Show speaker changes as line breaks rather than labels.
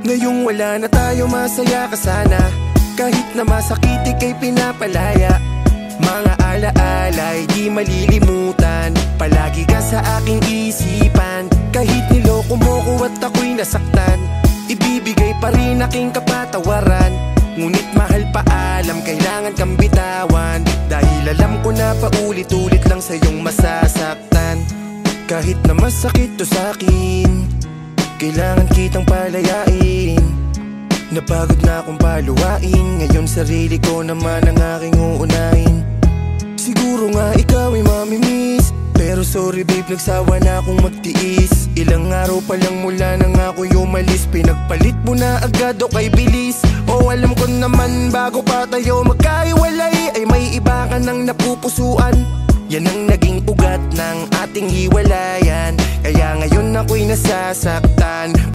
Ngayong wala na tayo, masaya ka sana. Kahit na masakit ika'y pinapalaya. Mga alaala'y di malilimutan. Palagi ka sa aking isipan. Kahit niloko mo ko at ako'y nasaktan, ibibigay pa rin aking kapatawaran. Ngunit mahal paalam, kailangan kang bitawan. Dahil alam ko na paulit-ulit lang sa'yong masasaktan. Kahit na masakit to sa'kin, kailangan kitang palayain. Napagod na akong paluwain. Ngayon sarili ko naman ang aking uunahin. Siguro nga ikaw ay mamimiss, pero sorry babe, nagsawa na akong magtiis. Ilang araw pa lang mula nang ako'y umalis, pinagpalit mo na agad o kay bilis. O alam ko naman bago pa tayo magkaiwalay ay may iba ka nang napupusuan. Yan ang naging ugat ng ating hiwalayan. Kaya ngayon ako'y nasasaktan.